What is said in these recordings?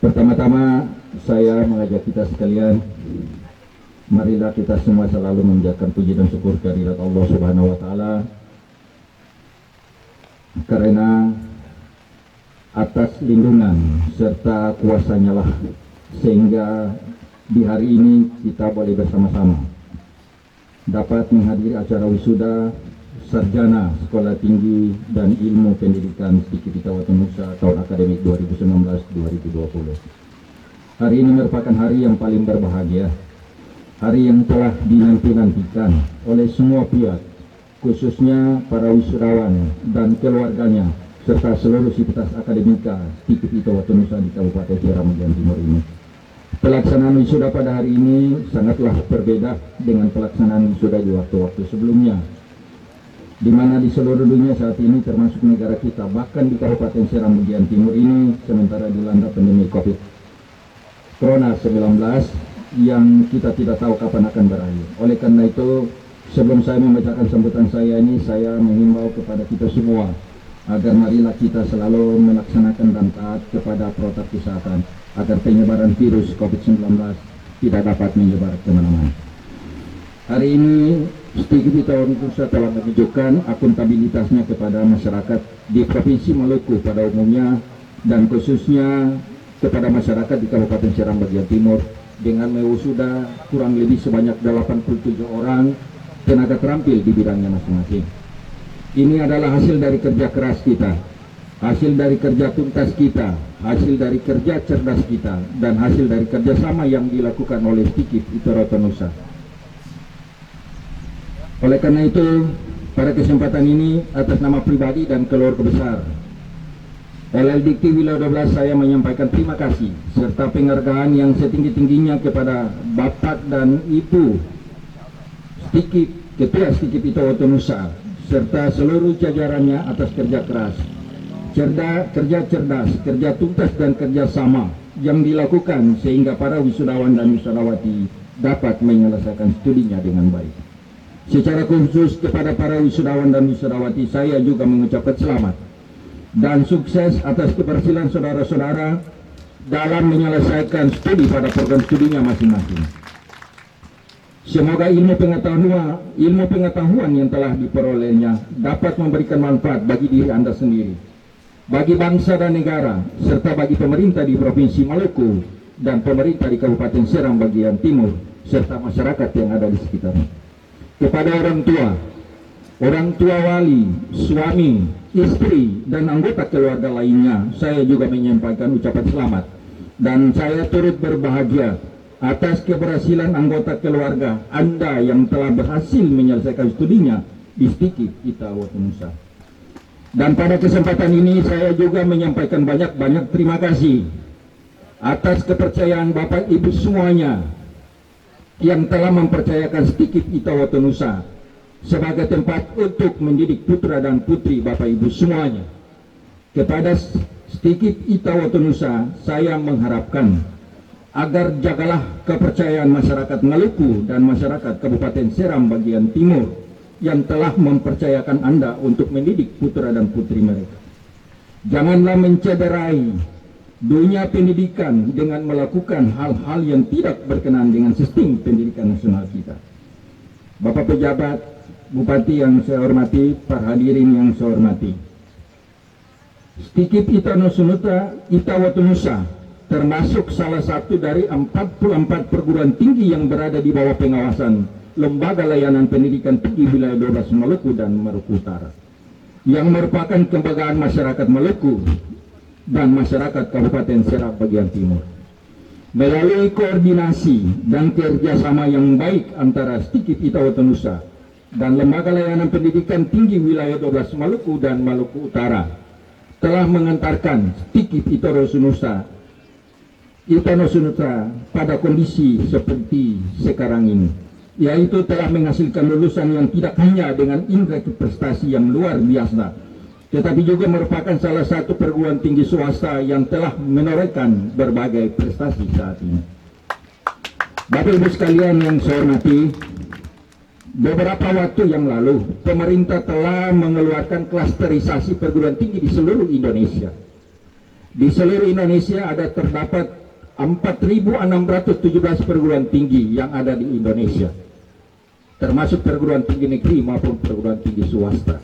Pertama-tama saya mengajak kita sekalian, marilah kita semua selalu mengucapkan puji dan syukur kehadirat Allah Subhanahu wa taala, karena atas lindungan serta kuasanya lah sehingga di hari ini kita boleh bersama-sama dapat menghadiri acara wisuda sarjana Sekolah Tinggi dan Ilmu Pendidikan STIKIP Itaewatun Nusa tahun akademik 2019-2020. Hari ini merupakan hari yang paling berbahagia, hari yang telah dinanti-nantikan oleh semua pihak, khususnya para wisudawan dan keluarganya serta seluruh sivitas akademika STIKIP Itaewatun Nusa di Kabupaten Seram Bagian Timur ini. Pelaksanaan wisuda pada hari ini sangatlah berbeda dengan pelaksanaan wisuda di waktu-waktu sebelumnya, di mana di seluruh dunia saat ini termasuk negara kita, bahkan di Kabupaten Seram Bagian Timur ini sementara dilanda pandemi COVID-19 yang kita tidak tahu kapan akan berakhir. Oleh karena itu, sebelum saya membacakan sambutan saya ini, saya mengimbau kepada kita semua agar marilah kita selalu melaksanakan dan taat kepada protokol kesehatan agar penyebaran virus COVID-19 tidak dapat menyebar kemana-mana. Hari ini STIKIP Itaewatun Nusa telah menunjukkan akuntabilitasnya kepada masyarakat di Provinsi Maluku pada umumnya dan khususnya kepada masyarakat di Kabupaten Seram Bagian Timur dengan mewisuda kurang lebih sebanyak 87 orang tenaga terampil di bidangnya masing-masing. Ini adalah hasil dari kerja keras kita, hasil dari kerja tuntas kita, hasil dari kerja cerdas kita, dan hasil dari kerjasama yang dilakukan oleh STIKIP Itaewatun Nusa. Oleh karena itu, pada kesempatan ini atas nama pribadi dan keluarga besar LLDikti Wilayah 12, saya menyampaikan terima kasih serta penghargaan yang setinggi-tingginya kepada Bapak dan Ibu STIKIP, Ketua STIKIP Itaewatun Nusa, serta seluruh jajarannya atas kerja keras, kerja cerdas, kerja tuntas dan kerjasama yang dilakukan sehingga para wisudawan dan wisudawati dapat menyelesaikan studinya dengan baik. Secara khusus kepada para wisudawan dan wisudawati, saya juga mengucapkan selamat dan sukses atas keberhasilan saudara-saudara dalam menyelesaikan studi pada program studinya masing-masing. Semoga ilmu pengetahuan yang telah diperolehnya dapat memberikan manfaat bagi diri Anda sendiri, bagi bangsa dan negara, serta bagi pemerintah di Provinsi Maluku dan pemerintah di Kabupaten Seram Bagian Timur, serta masyarakat yang ada di sekitarnya. Kepada orang tua wali, suami, istri, dan anggota keluarga lainnya, saya juga menyampaikan ucapan selamat. Dan saya turut berbahagia atas keberhasilan anggota keluarga Anda yang telah berhasil menyelesaikan studinya di STIKIP Itaewatun Nusa. Dan pada kesempatan ini saya juga menyampaikan banyak-banyak terima kasih atas kepercayaan Bapak Ibu semuanya yang telah mempercayakan STIKIP Itaewatun Nusa sebagai tempat untuk mendidik putra dan putri Bapak Ibu semuanya. Kepada STIKIP Itaewatun Nusa, saya mengharapkan agar jagalah kepercayaan masyarakat Maluku dan masyarakat Kabupaten Seram Bagian Timur yang telah mempercayakan Anda untuk mendidik putra dan putri mereka. Janganlah mencederai dunia pendidikan dengan melakukan hal-hal yang tidak berkenan dengan sistem pendidikan nasional kita. Bapak pejabat, Bupati yang saya hormati, para hadirin yang saya hormati, STIKIP Itaewatun Nusa termasuk salah satu dari 44 perguruan tinggi yang berada di bawah pengawasan Lembaga Layanan Pendidikan Tinggi Wilayah 12 Maluku dan Maluku Utara, yang merupakan kebanggaan masyarakat Maluku dan masyarakat Kabupaten Seram Bagian Timur. Melalui koordinasi dan kerjasama yang baik antara STIKIP Itaewatun Nusa dan Lembaga Layanan Pendidikan Tinggi Wilayah 12 Maluku dan Maluku Utara, telah mengantarkan STIKIP Itaewatun Nusa pada kondisi seperti sekarang ini, yaitu telah menghasilkan lulusan yang tidak hanya dengan indeks prestasi yang luar biasa, tetapi juga merupakan salah satu perguruan tinggi swasta yang telah menorehkan berbagai prestasi saat ini. Bapak Ibu sekalian yang saya hormati, beberapa waktu yang lalu pemerintah telah mengeluarkan klasterisasi perguruan tinggi di seluruh Indonesia, Di seluruh Indonesia terdapat 4.617 perguruan tinggi yang ada di Indonesia, termasuk perguruan tinggi negeri maupun perguruan tinggi swasta.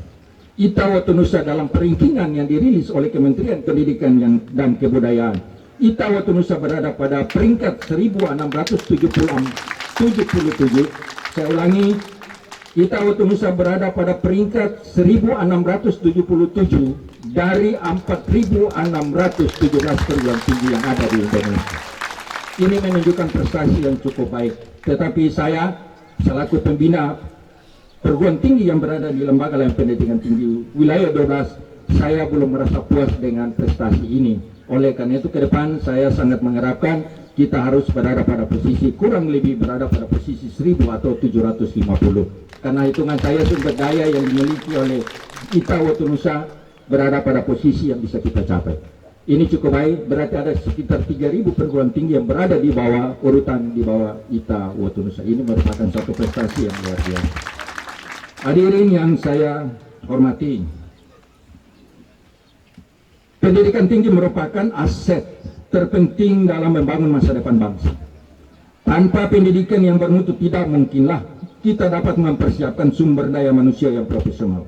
ITA Woto Nusa dalam peringkingan yang dirilis oleh Kementerian Pendidikan dan Kebudayaan, ITA Woto Nusa berada pada peringkat 1677. Saya ulangi, ITA Woto Nusa berada pada peringkat 1677 dari 4.617 perguruan tinggi yang ada di Indonesia. Ini menunjukkan prestasi yang cukup baik. Tetapi saya selaku pembina perguruan tinggi yang berada di Lembaga Layanan Pendidikan Tinggi Wilayah 12, saya belum merasa puas dengan prestasi ini. Oleh karena itu ke depan saya sangat mengharapkan kita harus berada pada posisi kurang lebih berada pada posisi 1000 atau 750. Karena hitungan saya sumber daya yang dimiliki oleh ITA Woto Nusa berada pada posisi yang bisa kita capai. Ini cukup baik, berarti ada sekitar 3.000 perguruan tinggi yang berada di bawah urutan di bawah ITA Woto Nusa. Ini merupakan satu prestasi yang luar biasa. Hadirin yang saya hormati, pendidikan tinggi merupakan aset terpenting dalam membangun masa depan bangsa. Tanpa pendidikan yang bermutu tidak mungkinlah kita dapat mempersiapkan sumber daya manusia yang profesional.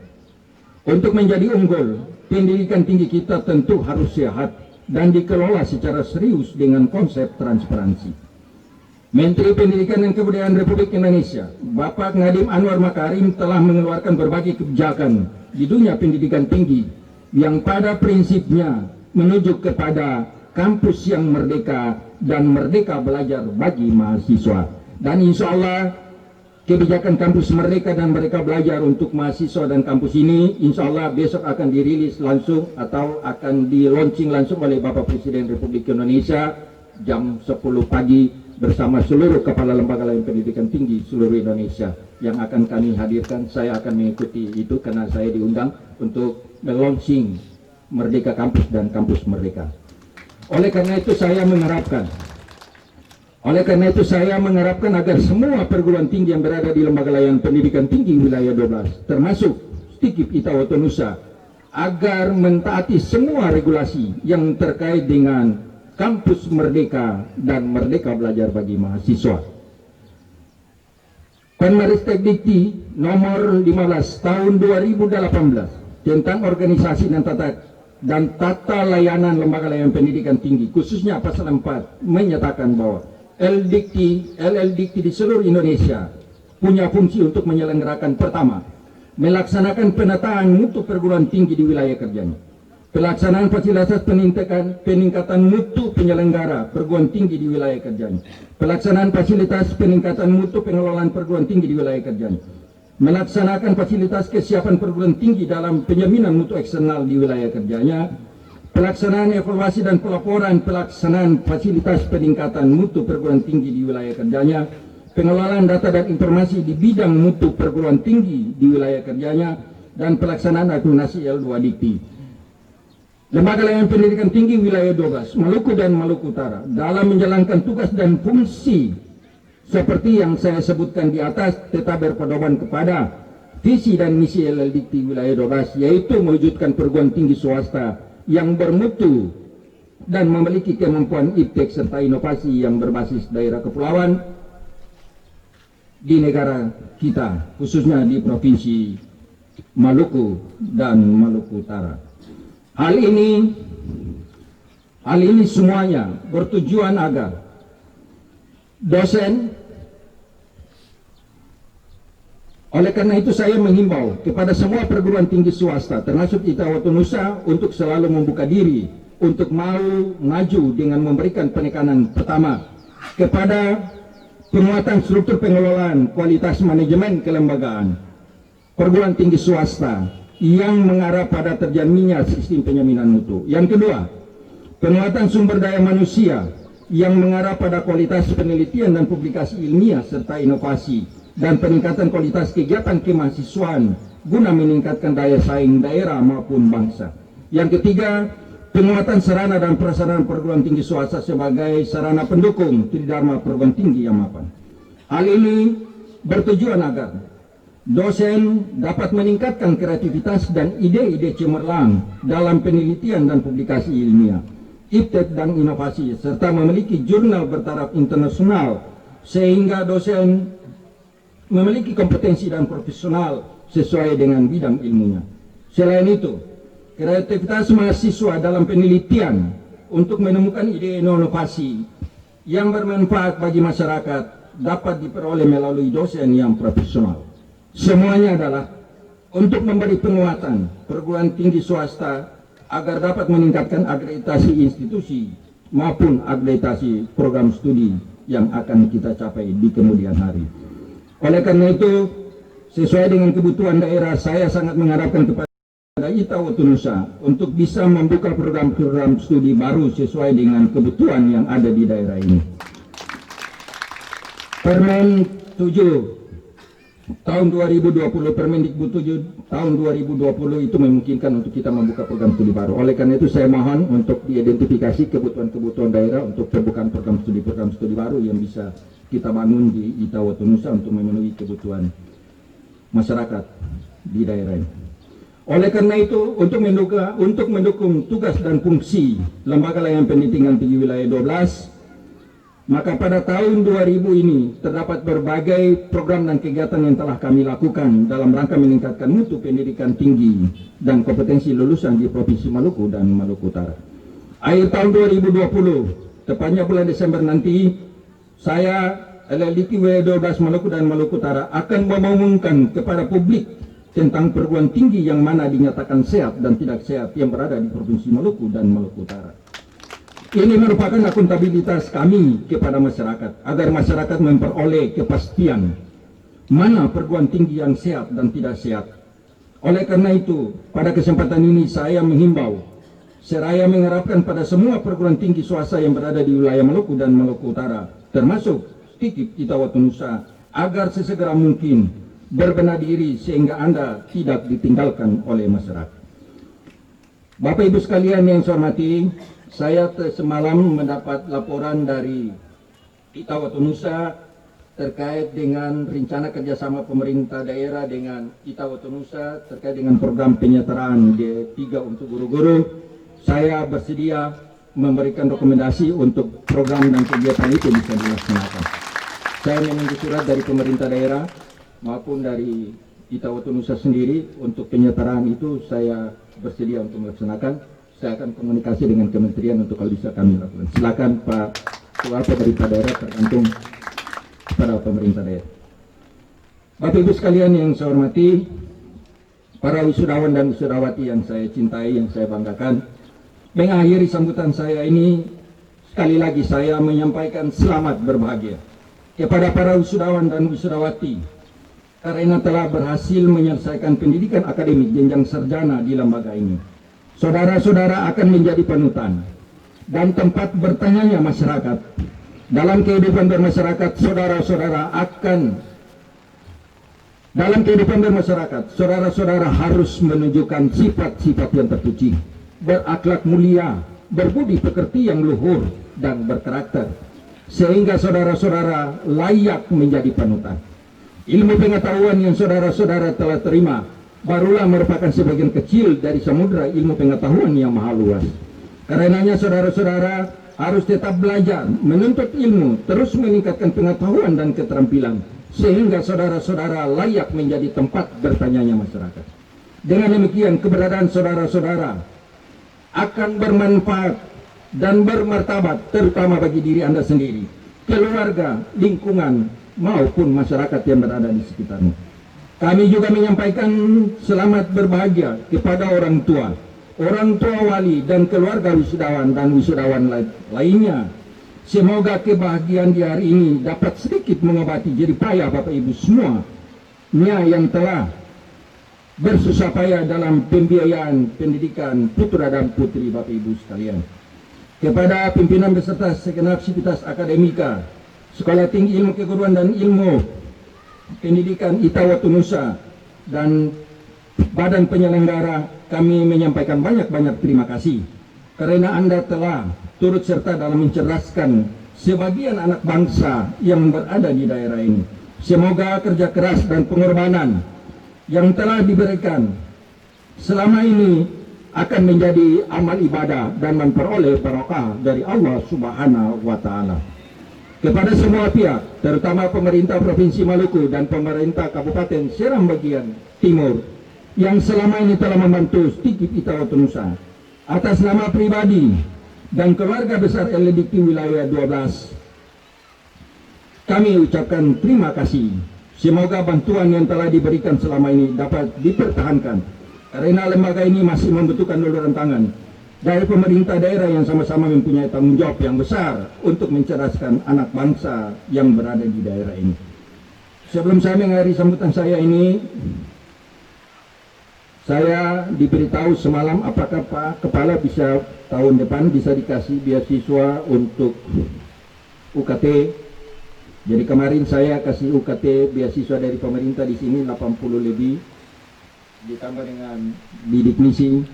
Untuk menjadi unggul, pendidikan tinggi kita tentu harus sehat dan dikelola secara serius dengan konsep transparansi. Menteri Pendidikan dan Kebudayaan Republik Indonesia, Bapak Nadiem Anwar Makarim telah mengeluarkan berbagai kebijakan di dunia pendidikan tinggi yang pada prinsipnya menuju kepada kampus yang merdeka dan merdeka belajar bagi mahasiswa. Dan insya Allah kebijakan kampus merdeka dan mereka belajar untuk mahasiswa dan kampus ini insya Allah besok akan dirilis langsung atau akan di launching langsung oleh Bapak Presiden Republik Indonesia jam 10 pagi bersama seluruh kepala lembaga layanan pendidikan tinggi seluruh Indonesia yang akan kami hadirkan. Saya akan mengikuti itu karena saya diundang untuk launching Merdeka Kampus dan Kampus Merdeka. Oleh karena itu saya mengharapkan agar semua perguruan tinggi yang berada di lembaga layanan pendidikan tinggi wilayah 12 termasuk STIKIP ITA Woto Nusa agar mentaati semua regulasi yang terkait dengan kampus merdeka dan merdeka belajar bagi mahasiswa. Permenristek Dikti nomor 15 tahun 2018 tentang organisasi dan tata layanan lembaga layanan pendidikan tinggi khususnya pasal 4 menyatakan bahwa LL-Dikti di seluruh Indonesia punya fungsi untuk menyelenggarakan pertama, melaksanakan penataan mutu perguruan tinggi di wilayah kerjanya, pelaksanaan fasilitas peningkatan mutu penyelenggara perguruan tinggi di wilayah kerjanya, pelaksanaan fasilitas peningkatan mutu pengelolaan perguruan tinggi di wilayah kerjanya, melaksanakan fasilitas kesiapan perguruan tinggi dalam penjaminan mutu eksternal di wilayah kerjanya, pelaksanaan evaluasi dan pelaporan pelaksanaan fasilitas peningkatan mutu perguruan tinggi di wilayah kerjanya, pengelolaan data dan informasi di bidang mutu perguruan tinggi di wilayah kerjanya, dan pelaksanaan akunasi L2 Dikti. Lembaga Layanan Pendidikan Tinggi Wilayah 12, Maluku dan Maluku Utara dalam menjalankan tugas dan fungsi seperti yang saya sebutkan di atas tetap berpedoman kepada visi dan misi LL Dikti Wilayah 12, yaitu mewujudkan perguruan tinggi swasta yang bermutu dan memiliki kemampuan iptek serta inovasi yang berbasis daerah kepulauan di negara kita, khususnya di Provinsi Maluku dan Maluku Utara. Hal ini semuanya bertujuan agar dosen. Oleh karena itu saya menghimbau kepada semua perguruan tinggi swasta termasuk ITA Woto Nusa untuk selalu membuka diri untuk mau maju dengan memberikan penekanan pertama kepada penguatan struktur pengelolaan kualitas manajemen kelembagaan perguruan tinggi swasta yang mengarah pada terjaminnya sistem penjaminan mutu. Yang kedua, penguatan sumber daya manusia yang mengarah pada kualitas penelitian dan publikasi ilmiah serta inovasi dan peningkatan kualitas kegiatan kemahasiswaan guna meningkatkan daya saing daerah maupun bangsa. Yang ketiga, penguatan sarana dan prasarana perguruan tinggi swasta sebagai sarana pendukung tridharma perguruan tinggi yang mapan. Hal ini bertujuan agar dosen dapat meningkatkan kreativitas dan ide-ide cemerlang dalam penelitian dan publikasi ilmiah, iptek dan inovasi, serta memiliki jurnal bertaraf internasional, sehingga dosen memiliki kompetensi dan profesional sesuai dengan bidang ilmunya. Selain itu, kreativitas mahasiswa dalam penelitian untuk menemukan ide inovasi yang bermanfaat bagi masyarakat dapat diperoleh melalui dosen yang profesional. Semuanya adalah untuk memberi penguatan perguruan tinggi swasta agar dapat meningkatkan akreditasi institusi maupun akreditasi program studi yang akan kita capai di kemudian hari. Oleh karena itu, sesuai dengan kebutuhan daerah, saya sangat mengharapkan kepada Itawotu Nusa untuk bisa membuka program-program studi baru sesuai dengan kebutuhan yang ada di daerah ini. Permen 7 tahun 2020, Permendikbud 7 tahun 2020 itu memungkinkan untuk kita membuka program studi baru. Oleh karena itu saya mohon untuk diidentifikasi kebutuhan-kebutuhan daerah untuk pembukaan program studi baru yang bisa kita bangun di Itawotu Nusa untuk memenuhi kebutuhan masyarakat di daerah ini. Oleh karena itu, untuk mendukung tugas dan fungsi Lembaga Layanan Pendidikan Tinggi Wilayah 12, maka pada tahun 2000 ini terdapat berbagai program dan kegiatan yang telah kami lakukan dalam rangka meningkatkan mutu pendidikan tinggi dan kompetensi lulusan di Provinsi Maluku dan Maluku Utara. Akhir tahun 2020, tepatnya bulan Desember nanti, saya LLDQ W12 Maluku dan Maluku Utara akan mengumumkan kepada publik tentang perguruan tinggi yang mana dinyatakan sehat dan tidak sehat yang berada di Provinsi Maluku dan Maluku Utara. Ini merupakan akuntabilitas kami kepada masyarakat, agar masyarakat memperoleh kepastian mana perguruan tinggi yang sehat dan tidak sehat. Oleh karena itu, pada kesempatan ini saya menghimbau, seraya mengharapkan pada semua perguruan tinggi swasta yang berada di wilayah Maluku dan Maluku Utara, termasuk TIKIP Itawotu Nusa, agar sesegera mungkin berbenah diri sehingga Anda tidak ditinggalkan oleh masyarakat. Bapak Ibu sekalian yang saya hormati, saya semalam mendapat laporan dari Itawotu Nusa terkait dengan rencana kerjasama pemerintah daerah dengan Itawotu Nusa terkait dengan program penyertaan D3 untuk guru-guru. Saya bersedia memberikan rekomendasi untuk program dan kegiatan itu bisa dilaksanakan. Saya menunggu surat dari pemerintah daerah maupun dari Itawotu Nusa sendiri untuk penyertaan itu. Saya bersedia untuk melaksanakan. Saya akan komunikasi dengan kementerian untuk kalau bisa kami lakukan. Silakan Pak Ketua Pemerintah Daerah, tergantung pada pemerintah daerah. Bapak Ibu sekalian yang saya hormati, para wisudawan dan wisudawati yang saya cintai, yang saya banggakan, mengakhiri sambutan saya ini, sekali lagi saya menyampaikan selamat berbahagia kepada para wisudawan dan wisudawati karena telah berhasil menyelesaikan pendidikan akademik jenjang sarjana di lembaga ini. Saudara-saudara akan menjadi panutan dan tempat bertanyanya masyarakat. Dalam kehidupan bermasyarakat, saudara-saudara harus menunjukkan sifat-sifat yang terpuji, berakhlak mulia, berbudi pekerti yang luhur, dan berkarakter, sehingga saudara-saudara layak menjadi panutan. Ilmu pengetahuan yang saudara-saudara telah terima barulah merupakan sebagian kecil dari samudera ilmu pengetahuan yang maha luas. Karenanya saudara-saudara harus tetap belajar, menuntut ilmu, terus meningkatkan pengetahuan dan keterampilan, sehingga saudara-saudara layak menjadi tempat bertanyanya masyarakat. Dengan demikian, keberadaan saudara-saudara akan bermanfaat dan bermartabat, terutama bagi diri Anda sendiri, keluarga, lingkungan, maupun masyarakat yang berada di sekitarnya. Kami juga menyampaikan selamat berbahagia kepada orang tua wali dan keluarga wisudawan dan wisudawan lainnya. Semoga kebahagiaan di hari ini dapat sedikit mengobati jerih payah Bapak Ibu semuanya yang telah bersusah payah dalam pembiayaan pendidikan putra dan putri Bapak Ibu sekalian. Kepada pimpinan beserta segenap sivitas akademika Sekolah Tinggi Ilmu Keguruan dan Ilmu Pendidikan Itawotu Nusa dan badan penyelenggara, kami menyampaikan banyak-banyak terima kasih karena Anda telah turut serta dalam mencerdaskan sebagian anak bangsa yang berada di daerah ini. Semoga kerja keras dan pengorbanan yang telah diberikan selama ini akan menjadi amal ibadah dan memperoleh barokah dari Allah Subhanahu wa Ta'ala. Kepada semua pihak, terutama pemerintah Provinsi Maluku dan pemerintah Kabupaten Seram Bagian Timur yang selama ini telah membantu sedikit Itawotu Nusa, atas nama pribadi dan keluarga besar LDK Wilayah 12, kami ucapkan terima kasih. Semoga bantuan yang telah diberikan selama ini dapat dipertahankan, karena lembaga ini masih membutuhkan uluran tangan dari pemerintah daerah yang sama-sama mempunyai tanggung jawab yang besar untuk mencerdaskan anak bangsa yang berada di daerah ini. Sebelum saya mengakhiri sambutan saya ini, saya diberitahu semalam apakah Pak Kepala bisa tahun depan bisa dikasih beasiswa untuk UKT. Jadi kemarin saya kasih UKT beasiswa dari pemerintah di sini 80 lebih, ditambah dengan bidik misi.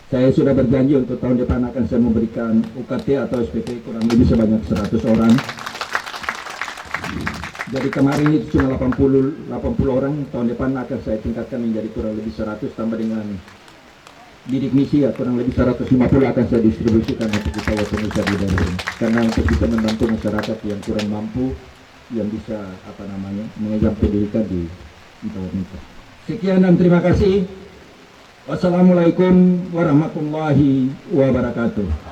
Saya sudah berjanji untuk tahun depan akan saya memberikan UKT atau SPP kurang lebih sebanyak 100 orang. Jadi kemarin itu cuma 80 orang, tahun depan akan saya tingkatkan menjadi kurang lebih 100, tambah dengan bidik misi ya kurang lebih 150 akan saya distribusikan untuk kita Indonesia di daerah ini. Karena untuk bisa membantu masyarakat yang kurang mampu, yang bisa mengejar pendidikan di Indonesia. Sekian dan terima kasih. Wassalamualaikum warahmatullahi wabarakatuh.